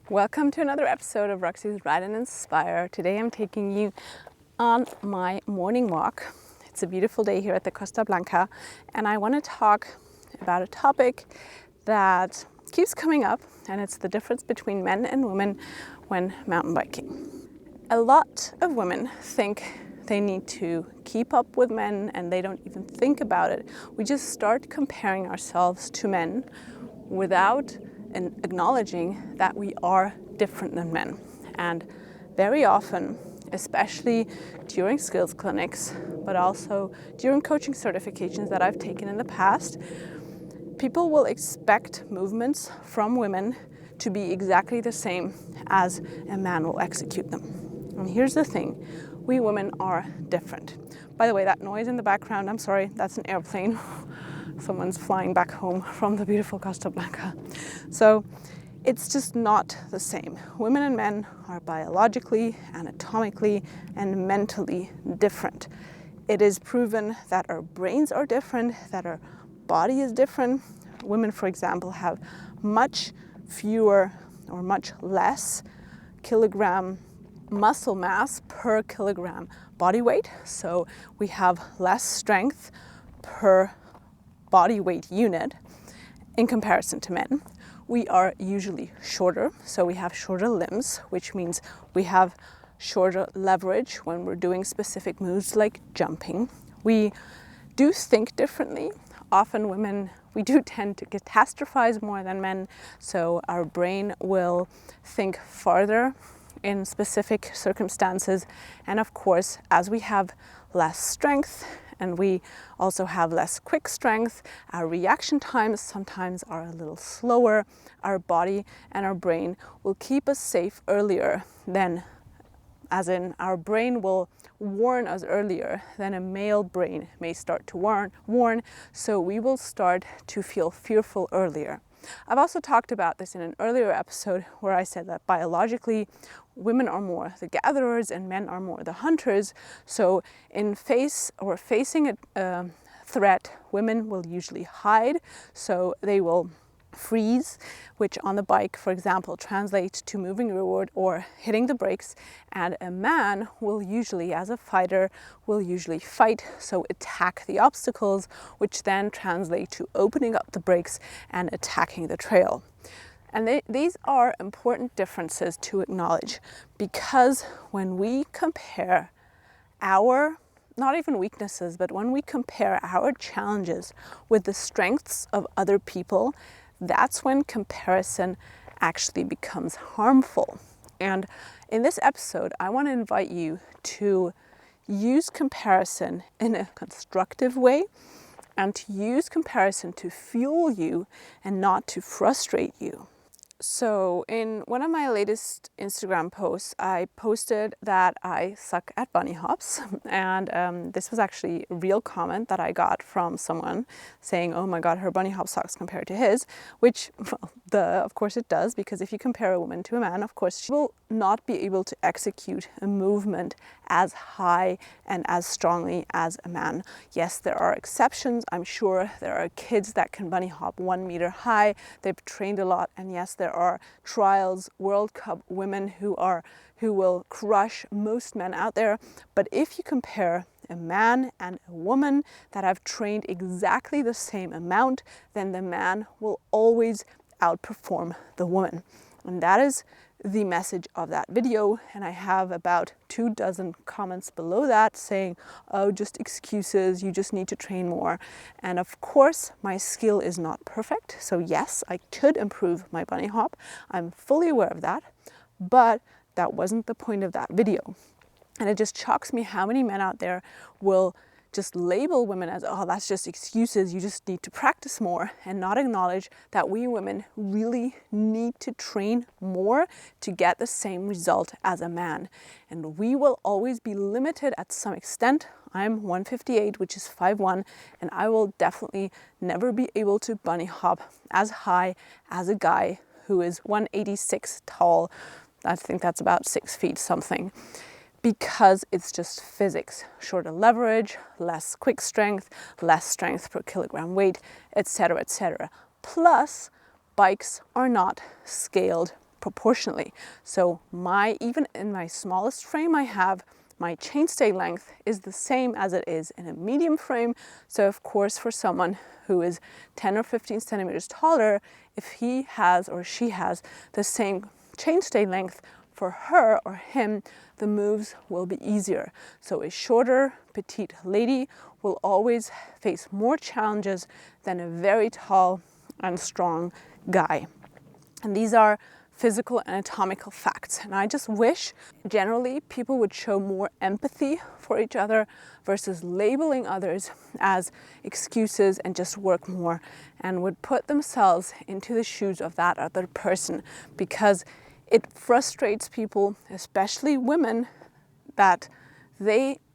Welcome to another episode of Roxy's Ride and Inspire. Today I'm taking you on my morning walk. It's a beautiful day here at the Costa Blanca, and I want to talk about a topic that keeps coming up, and it's the difference between men and women when mountain biking. A lot of women think they need to keep up with men, and they don't even think about it. We just start comparing ourselves to men without acknowledging that we are different than men. And very often, especially during skills clinics, but also during coaching certifications that I've taken in the past, people will expect movements from women to be exactly the same as a man will execute them. And here's the thing, we women are different. By the way, that noise in the background, I'm sorry, that's an airplane. Someone's flying back home from the beautiful Costa Blanca. So it's just not the same. Women and men are biologically, anatomically, and mentally different. It is proven that our brains are different, that our body is different. Women, for example, have much fewer or much less kilogram muscle mass per kilogram body weight. So we have less strength per body weight unit in comparison to men. We are usually shorter, so we have shorter limbs, which means we have shorter leverage when we're doing specific moves like jumping. We do think differently. Often women, we do tend to catastrophize more than men, so our brain will think farther in specific circumstances. And of course, as we have less strength, and we also have less quick strength, our reaction times sometimes are a little slower. Our body and our brain will keep us safe earlier than, as in our brain will warn us earlier than a male brain may start to warn, so we will start to feel fearful earlier. I've also talked about this in an earlier episode where I said that biologically women are more the gatherers and men are more the hunters. So in facing a threat, women will usually hide, so they will freeze, which on the bike, for example, translates to moving rearward or hitting the brakes. And a man will usually, as a fighter, will usually fight, so attack the obstacles, which then translate to opening up the brakes and attacking the trail. And these are important differences to acknowledge, because when we compare our, not even weaknesses, but when we compare our challenges with the strengths of other people, that's when comparison actually becomes harmful. And in this episode, I want to invite you to use comparison in a constructive way and to use comparison to fuel you and not to frustrate you. So in one of my latest Instagram posts, I posted that I suck at bunny hops, and this was actually a real comment that I got from someone saying, oh my god, her bunny hop sucks compared to his, which, well, of course it does, because if you compare a woman to a man, of course she will not be able to execute a movement as high and as strongly as a man. Yes, there are exceptions. I'm sure there are kids that can bunny hop 1 meter high. They've trained a lot, and yes, there are trials, World Cup women who will crush most men out there. But if you compare a man and a woman that have trained exactly the same amount, then the man will always outperform the woman. And that is the message of that video. And I have about 24 comments below that saying, oh, just excuses, you just need to train more. And of course, my skill is not perfect. So yes, I could improve my bunny hop. I'm fully aware of that, but that wasn't the point of that video. And it just shocks me how many men out there will just label women as, oh, that's just excuses, you just need to practice more, and not acknowledge that we women really need to train more to get the same result as a man. And we will always be limited at some extent. I'm 158, which is 5'1", and I will definitely never be able to bunny hop as high as a guy who is 186 tall. I think that's about 6 feet something. Because it's just physics. Shorter leverage, less quick strength, less strength per kilogram weight, etc., etc. Plus, bikes are not scaled proportionally. So even in my smallest frame I have, my chainstay length is the same as it is in a medium frame. So of course for someone who is 10 or 15 centimeters taller, if he has or she has the same chainstay length, for her or him, the moves will be easier. So a shorter, petite lady will always face more challenges than a very tall and strong guy. And these are physical and anatomical facts. And I just wish generally people would show more empathy for each other versus labeling others as excuses and just work more, and would put themselves into the shoes of that other person, because it frustrates people, especially women, that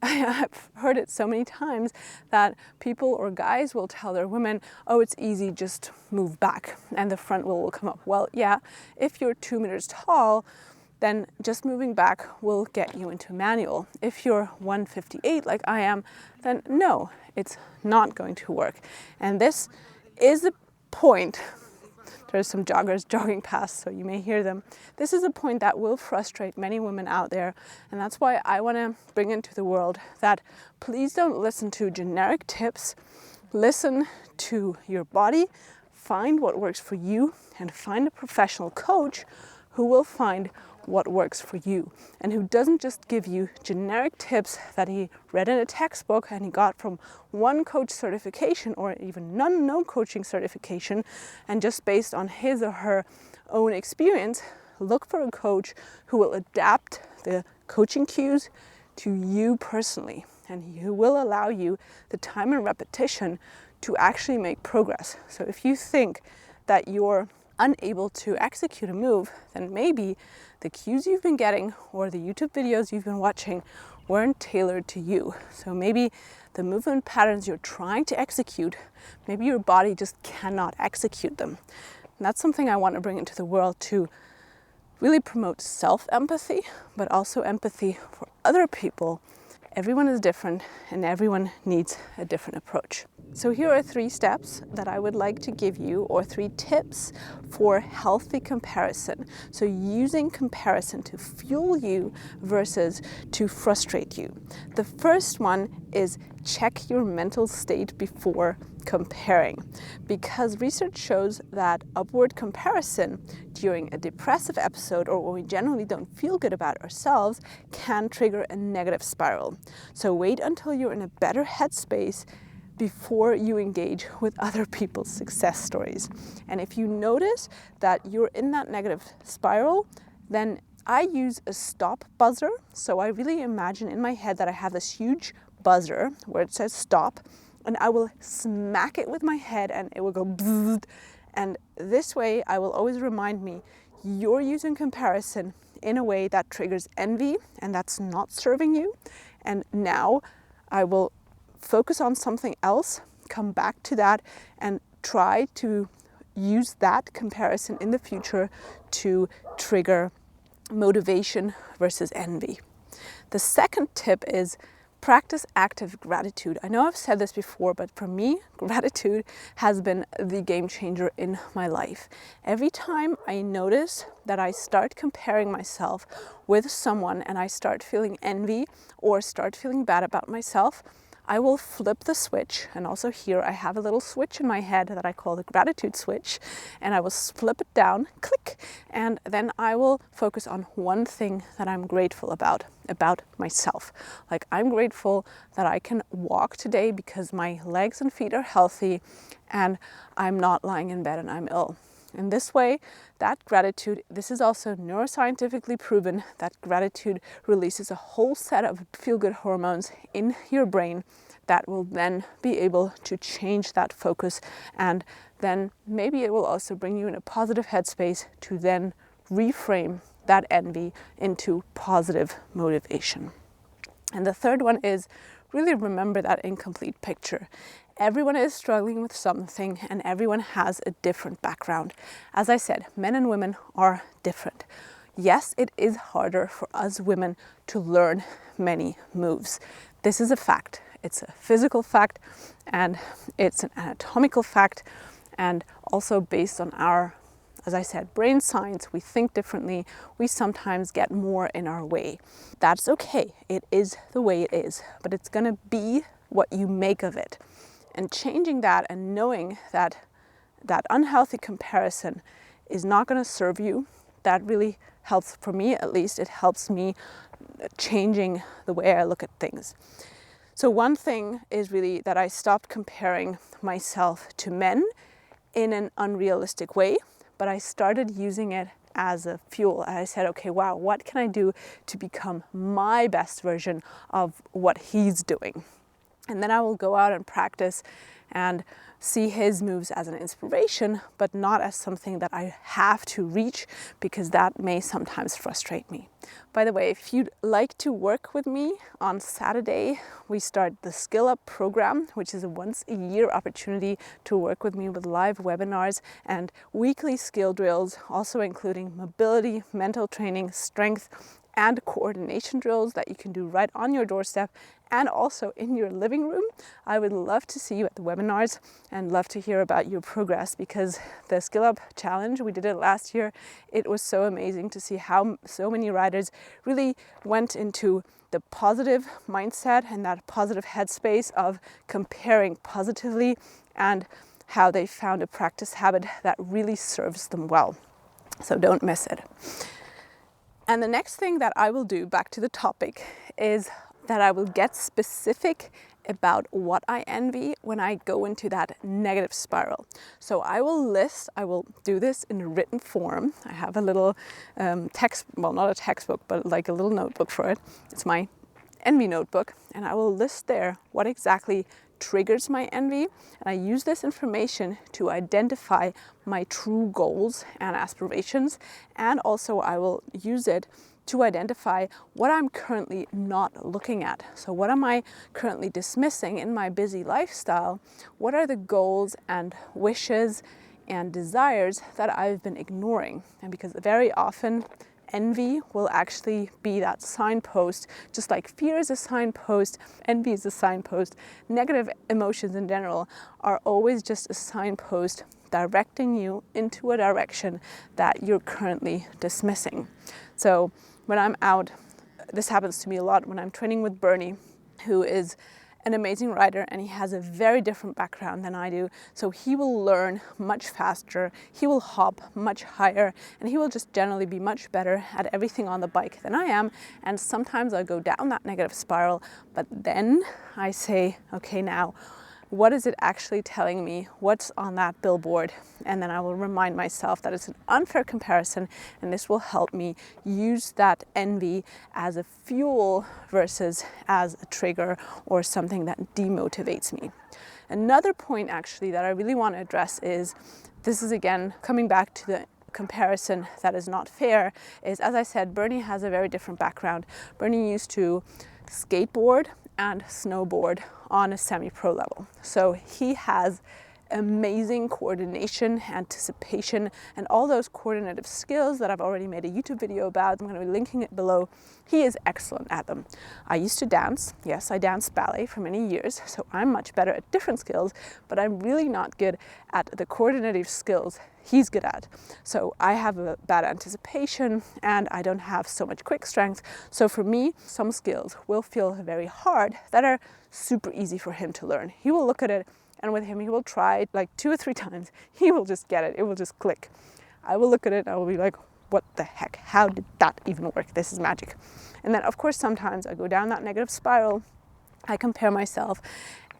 I've heard it so many times that people or guys will tell their women, oh, it's easy, just move back and the front wheel will come up. Well, yeah, if you're 2 meters tall, then just moving back will get you into manual. If you're 158 like I am, then no, it's not going to work. And this is the point. There's some joggers jogging past, so you may hear them. This is a point that will frustrate many women out there, and that's why I want to bring into the world that please don't listen to generic tips. Listen to your body, find what works for you, and find a professional coach who will find what works for you, and who doesn't just give you generic tips that he read in a textbook and he got from one coach certification or even no coaching certification, and just based on his or her own experience. Look for a coach who will adapt the coaching cues to you personally, and who will allow you the time and repetition to actually make progress. So if you think that you're unable to execute a move, then maybe the cues you've been getting or the YouTube videos you've been watching weren't tailored to you. So maybe the movement patterns you're trying to execute, maybe your body just cannot execute them. And that's something I want to bring into the world to really promote self-empathy, but also empathy for other people. Everyone is different and everyone needs a different approach. So here are 3 steps that I would like to give you, or 3 tips for healthy comparison. So using comparison to fuel you versus to frustrate you. The first one is check your mental state before comparing, because research shows that upward comparison during a depressive episode, or when we generally don't feel good about ourselves, can trigger a negative spiral. So wait until you're in a better headspace before you engage with other people's success stories. And if you notice that you're in that negative spiral, then I use a stop buzzer. So I really imagine in my head that I have this huge buzzer where it says stop, and I will smack it with my head and it will go bzzz. And this way I will always remind me, you're using comparison in a way that triggers envy, and that's not serving you. And now I will focus on something else, come back to that, and try to use that comparison in the future to trigger motivation versus envy. The second tip is practice active gratitude. I know I've said this before, but for me, gratitude has been the game changer in my life. Every time I notice that I start comparing myself with someone and I start feeling envy or start feeling bad about myself, I will flip the switch. And also here I have a little switch in my head that I call the gratitude switch, and I will flip it down, click, and then I will focus on one thing that I'm grateful about myself. Like, I'm grateful that I can walk today because my legs and feet are healthy and I'm not lying in bed and I'm ill. In this way, that gratitude, this is also neuroscientifically proven that gratitude releases a whole set of feel-good hormones in your brain that will then be able to change that focus, and then maybe it will also bring you in a positive headspace to then reframe that envy into positive motivation. And the third one is really remember that incomplete picture. Everyone is struggling with something and everyone has a different background. As I said, men and women are different. Yes, it is harder for us women to learn many moves. This is a fact. It's a physical fact and it's an anatomical fact, and also based on our as I said, brain science, we think differently, we sometimes get more in our way. That's okay, it is the way it is, but it's gonna be what you make of it. And changing that and knowing that that unhealthy comparison is not gonna serve you, that really helps, for me at least, it helps me changing the way I look at things. So one thing is really that I stopped comparing myself to men in an unrealistic way, but I started using it as a fuel. And I said, okay, wow, what can I do to become my best version of what he's doing? And then I will go out and practice and see his moves as an inspiration, but not as something that I have to reach, because that may sometimes frustrate me. By the way, if you'd like to work with me, on Saturday we start the Skill Up program, which is a once-a-year opportunity to work with me with live webinars and weekly skill drills, also including mobility, mental training, strength, and coordination drills that you can do right on your doorstep and also in your living room. I would love to see you at the webinars and love to hear about your progress, because the Skill Up Challenge, we did it last year. It was so amazing to see how so many riders really went into the positive mindset and that positive headspace of comparing positively, and how they found a practice habit that really serves them well. So don't miss it. And the next thing that I will do, back to the topic, is that I will get specific about what I envy when I go into that negative spiral. So I will do this in a written form. I have a little text, well, not a textbook, but like a little notebook for it. It's my envy notebook, and I will list there what exactly triggers my envy, and I use this information to identify my true goals and aspirations, and also I will use it to identify what I'm currently not looking at. So what am I currently dismissing in my busy lifestyle? What are the goals and wishes and desires that I've been ignoring? And because very often envy will actually be that signpost, just like fear is a signpost, envy is a signpost. Negative emotions in general are always just a signpost directing you into a direction that you're currently dismissing. So when I'm out, this happens to me a lot when I'm training with Bernie, who is an amazing rider, and he has a very different background than I do. So he will learn much faster, he will hop much higher, and he will just generally be much better at everything on the bike than I am. And sometimes I go down that negative spiral, but then I say, okay, now what is it actually telling me? What's on that billboard? And then I will remind myself that it's an unfair comparison, and this will help me use that envy as a fuel versus as a trigger or something that demotivates me. Another point actually that I really want to address is, this is again coming back to the comparison that is not fair, is, as I said, Bernie has a very different background. Bernie used to skateboard and snowboard on a semi-pro level. So he has amazing coordination, anticipation, and all those coordinative skills that I've already made a YouTube video about. I'm going to be linking it below. He is excellent at them. I used to dance. Yes, I danced ballet for many years, so I'm much better at different skills, but I'm really not good at the coordinative skills he's good at. So I have a bad anticipation, and I don't have so much quick strength. So for me, some skills will feel very hard that are super easy for him to learn. He will look at it, and with him, he will try it like 2 or 3 times. He will just get it. It will just click. I will look at it and I will be like, what the heck? How did that even work? This is magic. And then, of course, sometimes I go down that negative spiral. I compare myself,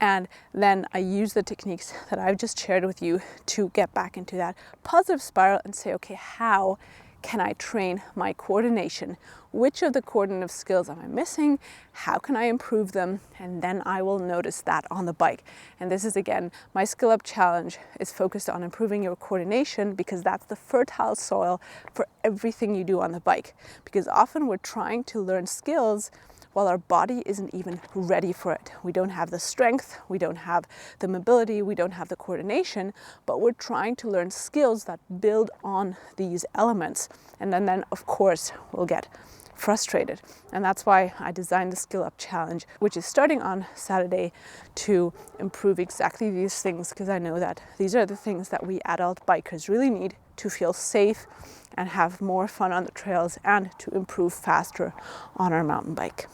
and then I use the techniques that I've just shared with you to get back into that positive spiral and say, okay, how can I train my coordination? Which of the coordinative skills am I missing? How can I improve them? And then I will notice that on the bike. And this is, again, my Skill Up Challenge is focused on improving your coordination, because that's the fertile soil for everything you do on the bike. Because often we're trying to learn skills while our body isn't even ready for it. We don't have the strength, we don't have the mobility, we don't have the coordination, but we're trying to learn skills that build on these elements. And then of course, we'll get frustrated. And that's why I designed the Skill Up Challenge, which is starting on Saturday, to improve exactly these things, because I know that these are the things that we adult bikers really need to feel safe and have more fun on the trails and to improve faster on our mountain bike.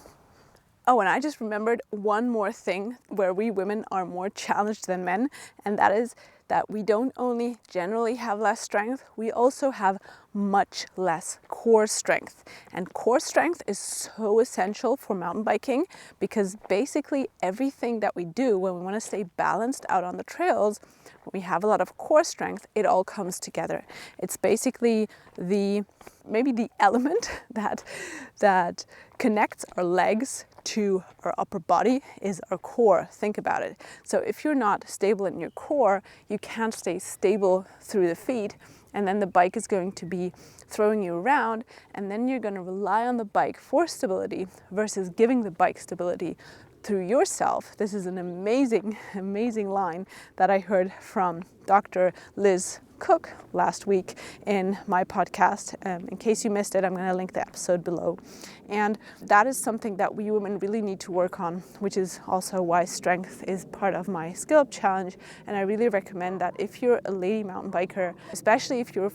Oh, and I just remembered one more thing where we women are more challenged than men, and that is that we don't only generally have less strength, we also have much less core strength. And core strength is so essential for mountain biking, because basically everything that we do when we want to stay balanced out on the trails, when we have a lot of core strength, it all comes together. It's basically maybe the element that connects our legs to our upper body is our core. Think about it. So if you're not stable in your core, you can't stay stable through the feet, and then the bike is going to be throwing you around, and then you're going to rely on the bike for stability versus giving the bike stability through yourself. This is an amazing, amazing line that I heard from Dr. Liz Cook last week in my podcast. In case you missed it, I'm going to link the episode below. And that is something that we women really need to work on, which is also why strength is part of my Skill Up Challenge. And I really recommend that if you're a lady mountain biker, especially if you're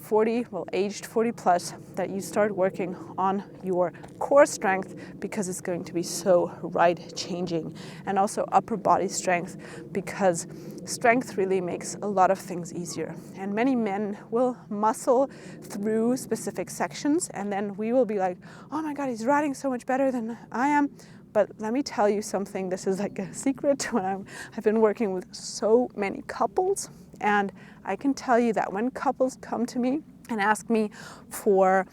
aged 40 plus, that you start working on your core strength, because it's going to be so ride changing. And also upper body strength, because strength really makes a lot of things easier. And many men will muscle through specific sections, and then we will be like, oh my God, he's riding so much better than I am. But let me tell you something, this is like a secret when I've been working with so many couples, and I can tell you that when couples come to me and ask me for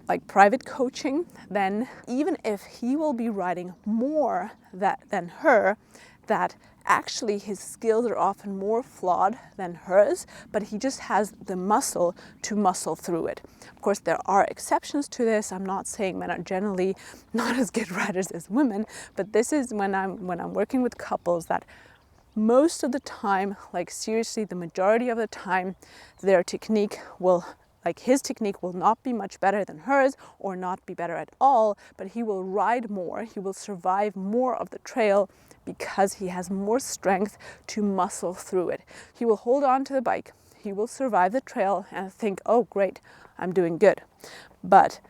like private coaching, then even if he will be riding more than her, that actually his skills are often more flawed than hers, but he just has the muscle to muscle through it. Of course, there are exceptions to this. I'm not saying men are generally not as good riders as women, but this is when I'm working with couples that most of the time, like seriously, the majority of the time, their technique will, like his technique will not be much better than hers or not be better at all, but he will ride more, he will survive more of the trail because he has more strength to muscle through it. He will hold on to the bike, he will survive the trail and think, oh great, I'm doing good. But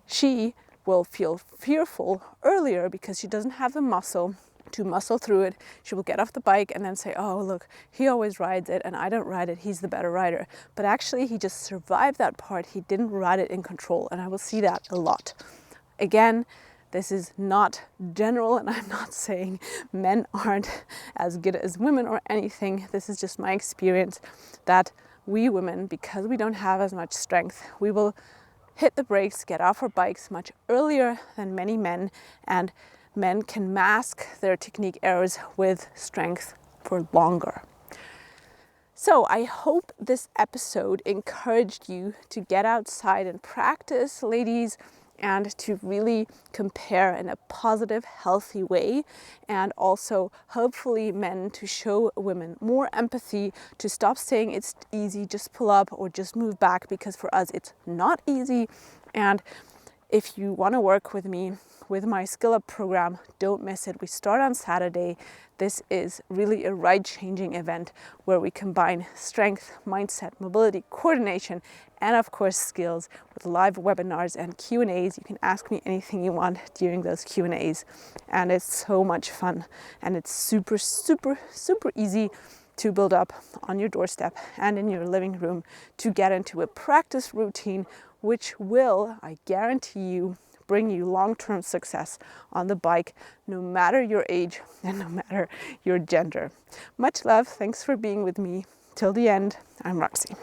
she will feel fearful earlier because she doesn't have the muscle to muscle through it. She will get off the bike and then say, oh look, he always rides it and I don't ride it, he's the better rider. But actually he just survived that part, he didn't ride it in control, and I will see that a lot. Again, this is not general, and I'm not saying men aren't as good as women or anything. This is just my experience that we women, because we don't have as much strength, we will hit the brakes, get off our bikes much earlier than many men, and men can mask their technique errors with strength for longer. So I hope this episode encouraged you to get outside and practice, ladies, and to really compare in a positive, healthy way, and also hopefully men to show women more empathy, to stop saying it's easy, just pull up or just move back, because for us it's not easy. And if you want to work with me with my Skill Up program, don't miss it. We start on Saturday. This is really a ride-changing event where we combine strength, mindset, mobility, coordination, and of course skills with live webinars and Q&As. You can ask me anything you want during those Q&As, and it's so much fun, and it's super, super, super easy to build up on your doorstep and in your living room to get into a practice routine, which will, I guarantee you, bring you long-term success on the bike, no matter your age and no matter your gender. Much love. Thanks for being with me till the end. I'm Roxy.